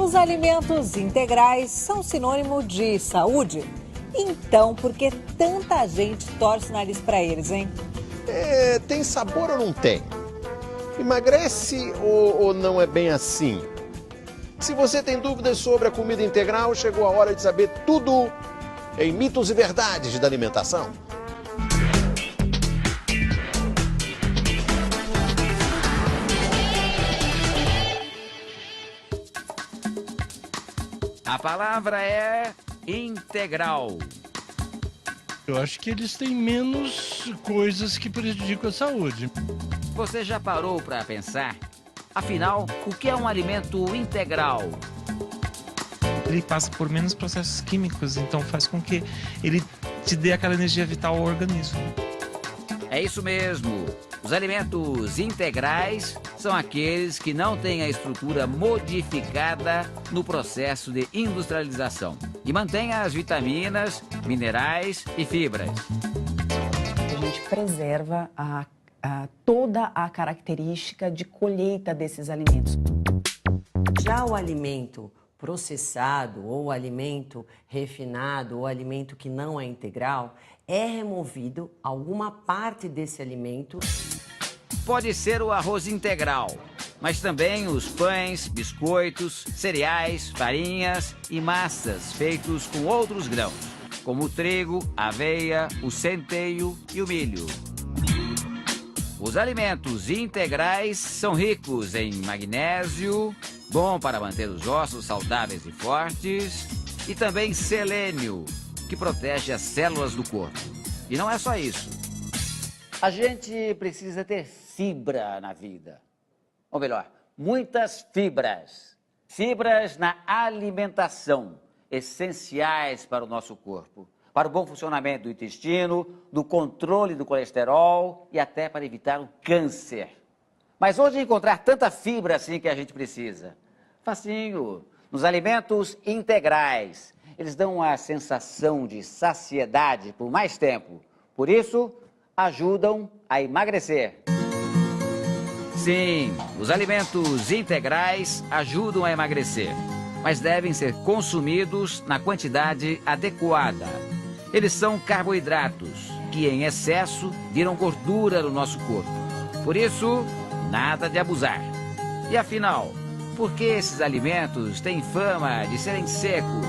Os alimentos integrais são sinônimo de saúde? Então, por que tanta gente torce o nariz para eles, hein? Tem sabor ou não tem? Emagrece ou não é bem assim? Se você tem dúvidas sobre a comida integral, chegou a hora de saber tudo em Mitos e Verdades da Alimentação. A palavra é integral. Eu acho que eles têm menos coisas que prejudicam a saúde. Você já parou para pensar? Afinal, o que é um alimento integral? Ele passa por menos processos químicos, então faz com que ele te dê aquela energia vital ao organismo. É isso mesmo. Os alimentos integrais são aqueles que não têm a estrutura modificada no processo de industrialização e mantêm as vitaminas, minerais e fibras. A gente preserva toda a característica de colheita desses alimentos. Já o alimento processado, ou alimento refinado, ou alimento que não é integral, é removido alguma parte desse alimento. Pode ser o arroz integral, mas também os pães, biscoitos, cereais, farinhas e massas feitos com outros grãos, como o trigo, a aveia, o centeio e o milho. Os alimentos integrais são ricos em magnésio, bom para manter os ossos saudáveis e fortes, e também selênio, que protege as células do corpo. E não é só isso. A gente precisa ter fibra na vida. Ou melhor, muitas fibras. Fibras na alimentação, essenciais para o nosso corpo. Para o bom funcionamento do intestino, do controle do colesterol e até para evitar o câncer. Mas onde encontrar tanta fibra assim que a gente precisa? Facinho, nos alimentos integrais. Eles dão a sensação de saciedade por mais tempo. Por isso, ajudam a emagrecer. Sim, os alimentos integrais ajudam a emagrecer, mas devem ser consumidos na quantidade adequada. Eles são carboidratos, que em excesso viram gordura no nosso corpo. Por isso, nada de abusar. E afinal, por que esses alimentos têm fama de serem secos?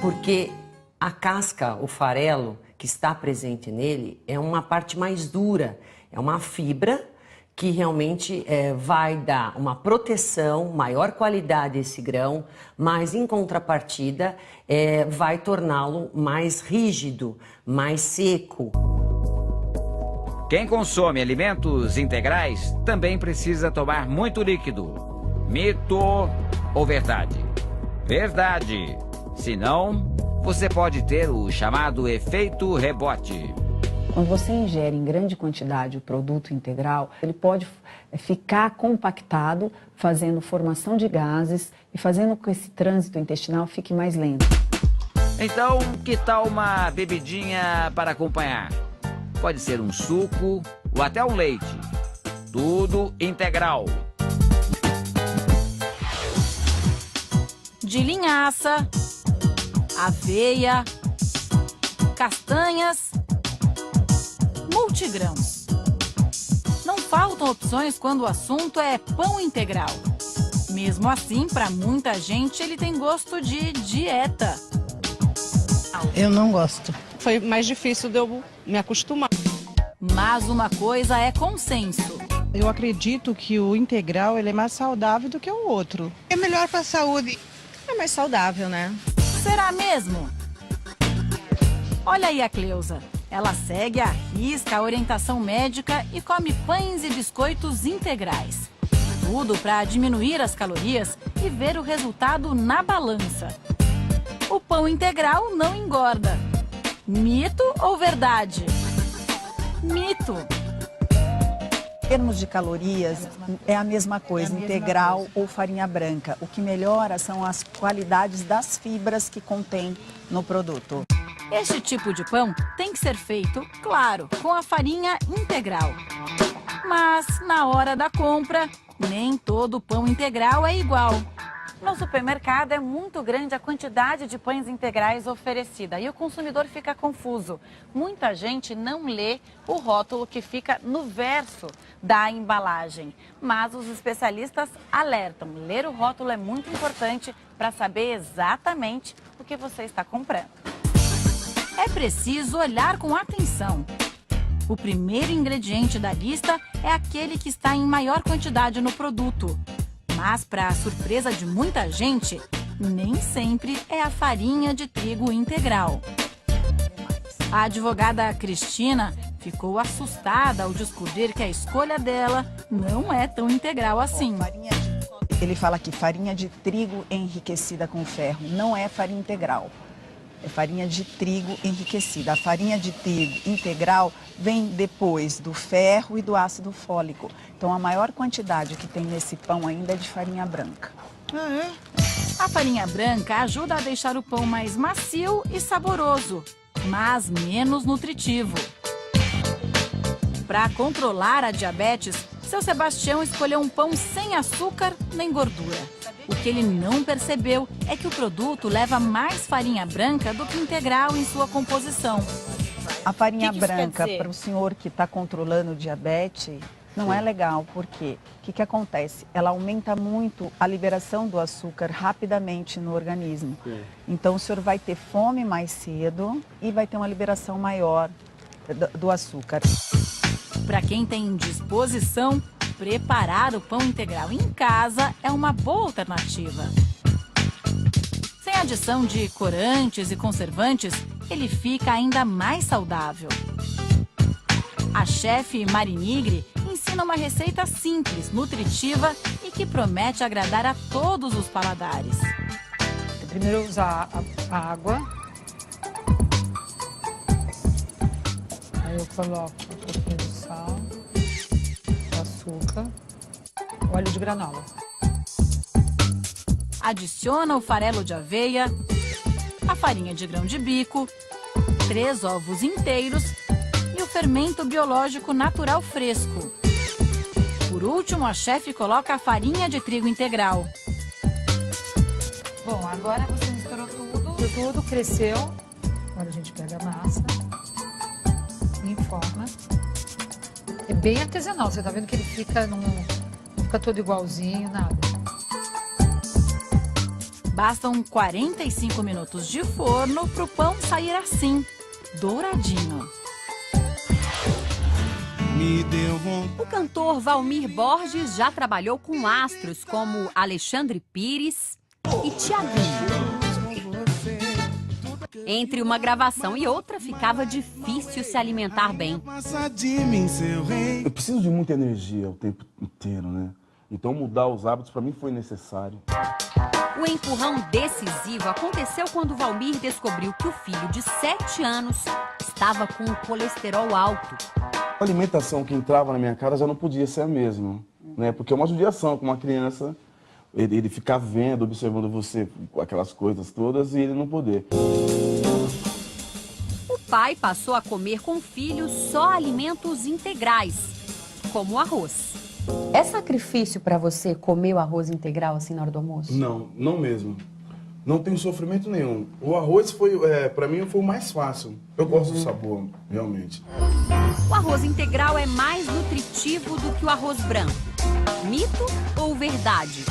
Porque a casca, o farelo, que está presente nele, é uma parte mais dura, é uma fibra que realmente vai dar uma proteção, maior qualidade a esse grão, mas em contrapartida vai torná-lo mais rígido, mais seco. Quem consome alimentos integrais também precisa tomar muito líquido. Mito ou verdade? Verdade. Senão, você pode ter o chamado efeito rebote. Quando você ingere em grande quantidade o produto integral, ele pode ficar compactado, fazendo formação de gases e fazendo com que esse trânsito intestinal fique mais lento. Então, que tal uma bebidinha para acompanhar? Pode ser um suco ou até um leite. Tudo integral. De linhaça, aveia, castanhas, multigrãos. Não faltam opções quando o assunto é pão integral. Mesmo assim, para muita gente, ele tem gosto de dieta. Eu não gosto. Foi mais difícil de eu me acostumar. Mas uma coisa é consenso. Eu acredito que o integral ele é mais saudável do que o outro. É melhor para a saúde. É mais saudável, né? Será mesmo? Olha aí a Cleusa. Ela segue à risca a orientação médica e come pães e biscoitos integrais. Tudo para diminuir as calorias e ver o resultado na balança. O pão integral não engorda. Mito ou verdade? Mito. Em termos de calorias, é a mesma coisa, integral ou farinha branca. O que melhora são as qualidades das fibras que contém no produto. Este tipo de pão tem que ser feito, claro, com a farinha integral. Mas, na hora da compra, nem todo pão integral é igual. No supermercado é muito grande a quantidade de pães integrais oferecida e o consumidor fica confuso. Muita gente não lê o rótulo que fica no verso da embalagem. Mas os especialistas alertam, ler o rótulo é muito importante para saber exatamente o que você está comprando. É preciso olhar com atenção. O primeiro ingrediente da lista é aquele que está em maior quantidade no produto. Mas, para a surpresa de muita gente, nem sempre é a farinha de trigo integral. A advogada Cristina ficou assustada ao descobrir que a escolha dela não é tão integral assim. Ele fala que farinha de trigo enriquecida com ferro não é farinha integral. É farinha de trigo enriquecida. A farinha de trigo integral vem depois do ferro e do ácido fólico. Então, a maior quantidade que tem nesse pão ainda é de farinha branca. A farinha branca ajuda a deixar o pão mais macio e saboroso, mas menos nutritivo. Para controlar a diabetes, seu Sebastião escolheu um pão sem açúcar nem gordura. O que ele não percebeu é que o produto leva mais farinha branca do que integral em sua composição. A farinha branca, para o senhor que está controlando o diabetes, não é legal. Por quê? O que acontece? Ela aumenta muito a liberação do açúcar rapidamente no organismo. Então, o senhor vai ter fome mais cedo e vai ter uma liberação maior do açúcar. Para quem tem disposição, preparar o pão integral em casa é uma boa alternativa. Sem adição de corantes e conservantes, ele fica ainda mais saudável. A chefe Marinigre ensina uma receita simples, nutritiva e que promete agradar a todos os paladares. Primeiro usar a água. Aí eu coloco um pouquinho de sal, açúcar, óleo de granola. Adiciona o farelo de aveia, a farinha de grão de bico, 3 ovos inteiros e o fermento biológico natural fresco. Por último, a chefe coloca a farinha de trigo integral. Bom, agora você misturou tudo. Tudo cresceu. Agora a gente pega a massa e informa. É bem artesanal, você tá vendo que ele fica não fica todo igualzinho, nada. Bastam 45 minutos de forno para o pão sair assim, douradinho. O cantor Valmir Borges já trabalhou com astros como Alexandre Pires e Thiaguinho. Entre uma gravação e outra, ficava difícil se alimentar bem. Eu preciso de muita energia o tempo inteiro, né? Então mudar os hábitos para mim foi necessário. O empurrão decisivo aconteceu quando Valmir descobriu que o filho de 7 anos estava com o colesterol alto. A alimentação que entrava na minha cara já não podia ser a mesma, né? Porque é uma judiação com uma criança, ele ficar vendo, observando você, aquelas coisas todas, e ele não poder. O pai passou a comer com o filho só alimentos integrais, como o arroz. É sacrifício para você comer o arroz integral assim na hora do almoço? Não, não mesmo. Não tem sofrimento nenhum. O arroz foi, para mim, foi o mais fácil. Eu gosto do sabor, realmente. O arroz integral é mais nutritivo do que o arroz branco. Mito ou verdade?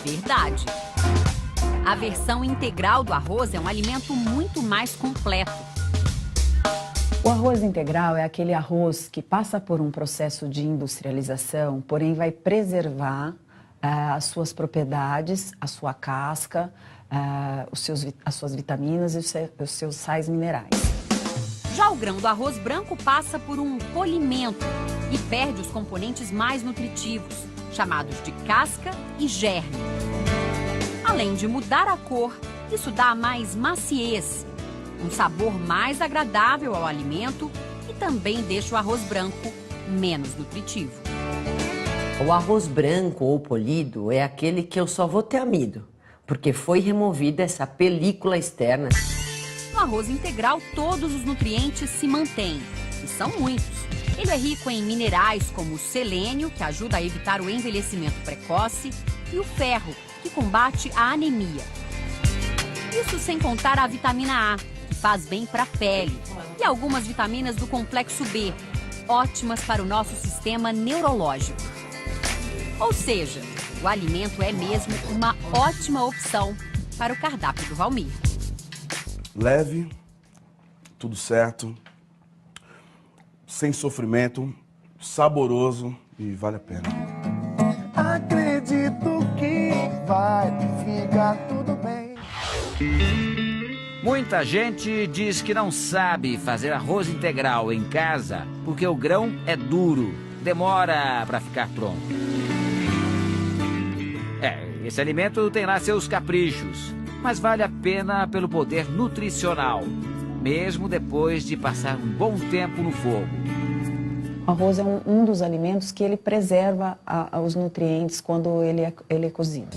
Verdade. A versão integral do arroz é um alimento muito mais completo. O arroz integral é aquele arroz que passa por um processo de industrialização, porém vai preservar as suas propriedades, a sua casca, as suas vitaminas e os seus sais minerais. Já o grão do arroz branco passa por um polimento e perde os componentes mais nutritivos, chamados de casca e germe. Além de mudar a cor, isso dá mais maciez, um sabor mais agradável ao alimento e também deixa o arroz branco menos nutritivo. O arroz branco ou polido é aquele que eu só vou ter amido, porque foi removida essa película externa. No arroz integral, todos os nutrientes se mantêm, e são muitos. Ele é rico em minerais como o selênio, que ajuda a evitar o envelhecimento precoce, e o ferro, que combate a anemia. Isso sem contar a vitamina A, que faz bem para a pele, e algumas vitaminas do complexo B, ótimas para o nosso sistema neurológico. Ou seja, o alimento é mesmo uma ótima opção para o cardápio do Valmir. Leve, tudo certo, sem sofrimento, saboroso e vale a pena. Acredito que vai ficar tudo bem. Muita gente diz que não sabe fazer arroz integral em casa porque o grão é duro, demora para ficar pronto. Esse alimento tem lá seus caprichos, mas vale a pena pelo poder nutricional, mesmo depois de passar um bom tempo no fogo. O arroz é um dos alimentos que ele preserva os nutrientes quando ele é cozido.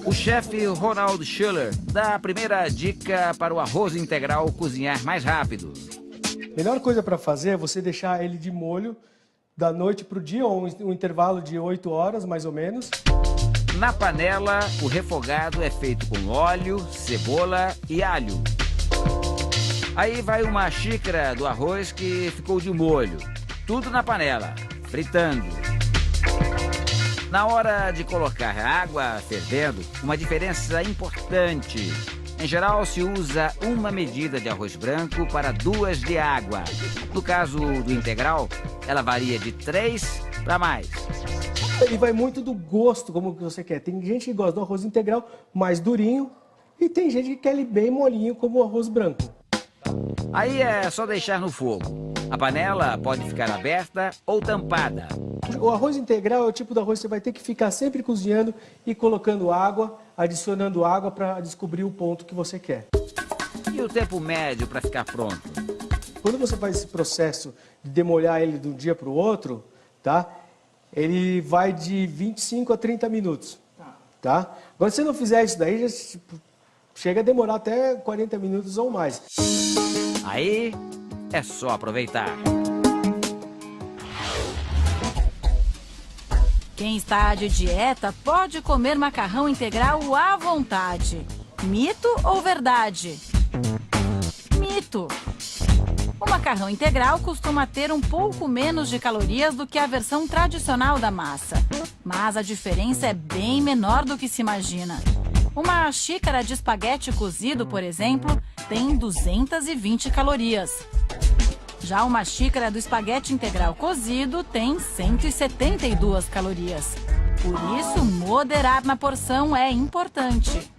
O chefe Ronald Schuller dá a primeira dica para o arroz integral cozinhar mais rápido. A melhor coisa para fazer é você deixar ele de molho da noite para o dia, ou um intervalo de 8 horas, mais ou menos. Na panela, o refogado é feito com óleo, cebola e alho. Aí vai uma xícara do arroz que ficou de molho. Tudo na panela, fritando. Na hora de colocar a água fervendo, uma diferença importante. Em geral, se usa uma medida de arroz branco para 2 de água. No caso do integral, ela varia de 3 para mais. Ele vai muito do gosto, como você quer. Tem gente que gosta do arroz integral mais durinho e tem gente que quer ele bem molinho, como o arroz branco. Aí é só deixar no fogo. A panela pode ficar aberta ou tampada. O arroz integral é o tipo de arroz que você vai ter que ficar sempre cozinhando e colocando água, adicionando água para descobrir o ponto que você quer. E o tempo médio para ficar pronto? Quando você faz esse processo de demolhar ele de um dia para o outro, tá? Ele vai de 25 a 30 minutos. Tá? Agora, se você não fizer isso daí, já chega a demorar até 40 minutos ou mais. Aí é só aproveitar. Quem está de dieta pode comer macarrão integral à vontade. Mito ou verdade? Mito. O macarrão integral costuma ter um pouco menos de calorias do que a versão tradicional da massa. Mas a diferença é bem menor do que se imagina. Uma xícara de espaguete cozido, por exemplo, tem 220 calorias. Já uma xícara do espaguete integral cozido tem 172 calorias. Por isso, moderar na porção é importante.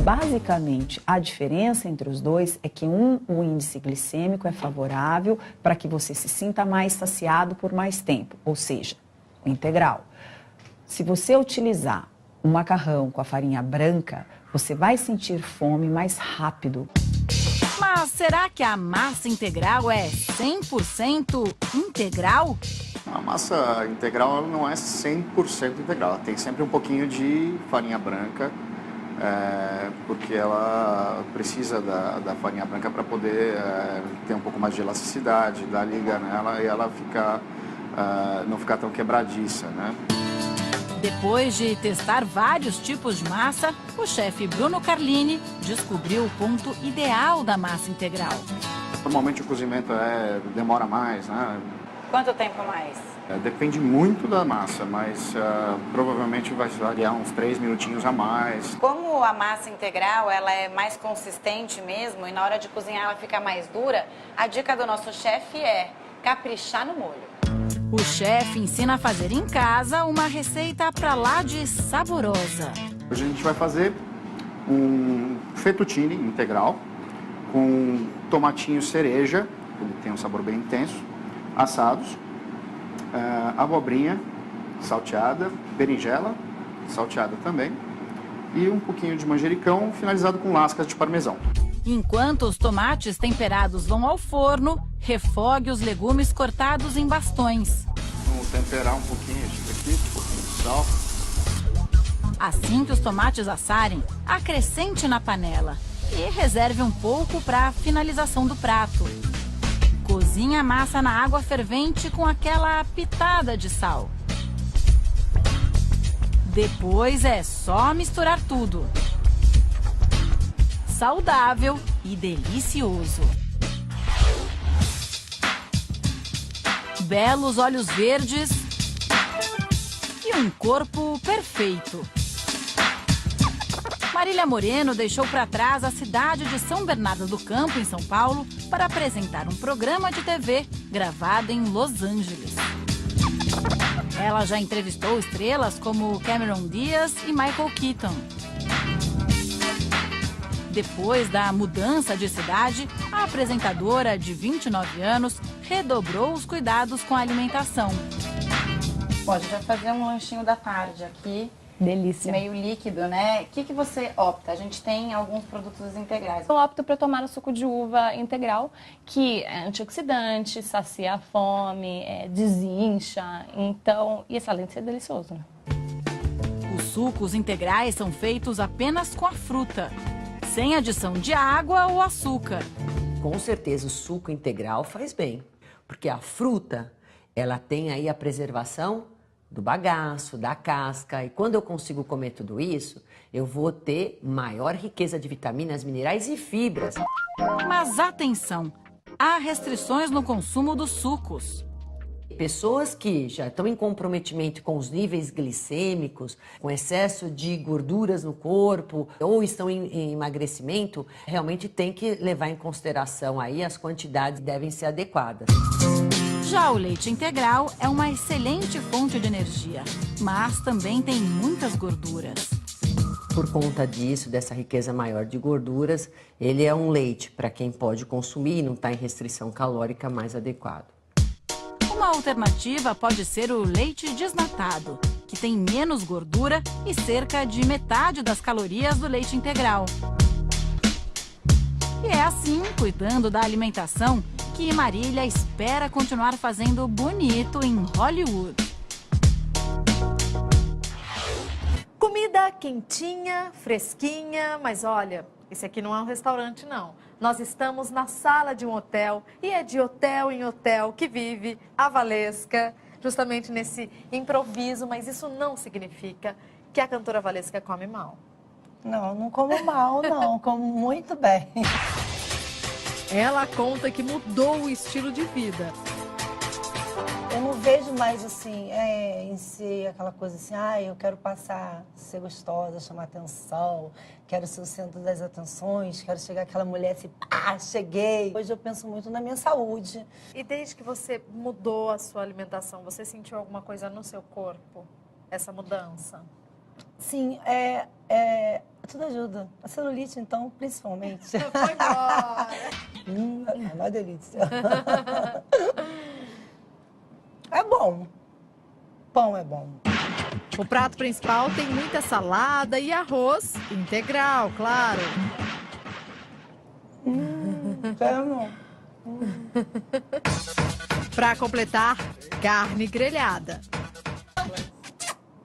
Basicamente, a diferença entre os dois é que o índice glicêmico é favorável para que você se sinta mais saciado por mais tempo, ou seja, o integral. Se você utilizar o macarrão com a farinha branca, você vai sentir fome mais rápido. Mas será que a massa integral é 100% integral? A massa integral não é 100% integral, ela tem sempre um pouquinho de farinha branca, porque ela precisa da farinha branca para poder ter um pouco mais de elasticidade, dar liga nela e ela não ficar tão quebradiça, né? Depois de testar vários tipos de massa, o chefe Bruno Carlini descobriu o ponto ideal da massa integral. Normalmente o cozimento demora mais, né? Quanto tempo mais? Depende muito da massa, mas provavelmente vai variar uns 3 minutinhos a mais. Como a massa integral ela é mais consistente mesmo e na hora de cozinhar ela fica mais dura, a dica do nosso chefe é caprichar no molho. O chefe ensina a fazer em casa uma receita pra lá de saborosa. Hoje a gente vai fazer um fettuccine integral com tomatinho cereja, ele tem um sabor bem intenso, assados, abobrinha salteada, berinjela salteada também e um pouquinho de manjericão finalizado com lascas de parmesão. Enquanto os tomates temperados vão ao forno, refogue os legumes cortados em bastões. Vamos temperar um pouquinho isso aqui, um pouquinho de sal. Assim que os tomates assarem, acrescente na panela e reserve um pouco para a finalização do prato. Cozinhe a massa na água fervente com aquela pitada de sal. Depois é só misturar tudo. Saudável e delicioso. Belos olhos verdes e um corpo perfeito. Marília Moreno deixou para trás a cidade de São Bernardo do Campo, em São Paulo, para apresentar um programa de TV gravado em Los Angeles. Ela já entrevistou estrelas como Cameron Diaz e Michael Keaton. Depois da mudança de cidade, a apresentadora de 29 anos redobrou os cuidados com a alimentação. Bom, a gente vai fazer um lanchinho da tarde aqui. Delícia. Meio líquido, né? O que você opta? A gente tem alguns produtos integrais. Eu opto para tomar o suco de uva integral, que é antioxidante, sacia a fome, desincha, então, e esse além de ser delicioso, né? Os sucos integrais são feitos apenas com a fruta, sem adição de água ou açúcar. Com certeza o suco integral faz bem, porque a fruta, ela tem aí a preservação do bagaço, da casca, e quando eu consigo comer tudo isso, eu vou ter maior riqueza de vitaminas, minerais e fibras. Mas atenção, há restrições no consumo dos sucos. Pessoas que já estão em comprometimento com os níveis glicêmicos, com excesso de gorduras no corpo ou estão em emagrecimento, realmente tem que levar em consideração aí as quantidades devem ser adequadas. Já o leite integral é uma excelente fonte de energia, mas também tem muitas gorduras. Por conta disso, dessa riqueza maior de gorduras, ele é um leite para quem pode consumir e não está em restrição calórica mais adequado. Uma alternativa pode ser o leite desnatado, que tem menos gordura e cerca de metade das calorias do leite integral. E é assim, cuidando da alimentação, que Marília espera continuar fazendo bonito em Hollywood. Comida quentinha, fresquinha, mas olha, esse aqui não é um restaurante não. Nós estamos na sala de um hotel e é de hotel em hotel que vive a Valesca, justamente nesse improviso, mas isso não significa que a cantora Valesca come mal. Não, não como mal, não, como muito bem. Ela conta que mudou o estilo de vida. Eu não vejo mais assim, em si, aquela coisa assim, eu quero passar, ser gostosa, chamar atenção, quero ser o centro das atenções, quero chegar aquela mulher assim, cheguei. Hoje eu penso muito na minha saúde. E desde que você mudou a sua alimentação, você sentiu alguma coisa no seu corpo? Essa mudança? Sim, tudo ajuda. A celulite, então, principalmente. Foi embora! É uma delícia. É bom. Pão é bom. O prato principal tem muita salada e arroz integral, claro. Para completar, carne grelhada.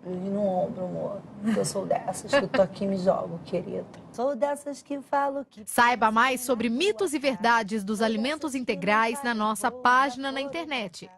No ombro, amor. Eu sou dessas que tô aqui e me jogo, querida. Sou dessas que falo que... Saiba mais sobre mitos e verdades dos alimentos integrais na nossa página na internet.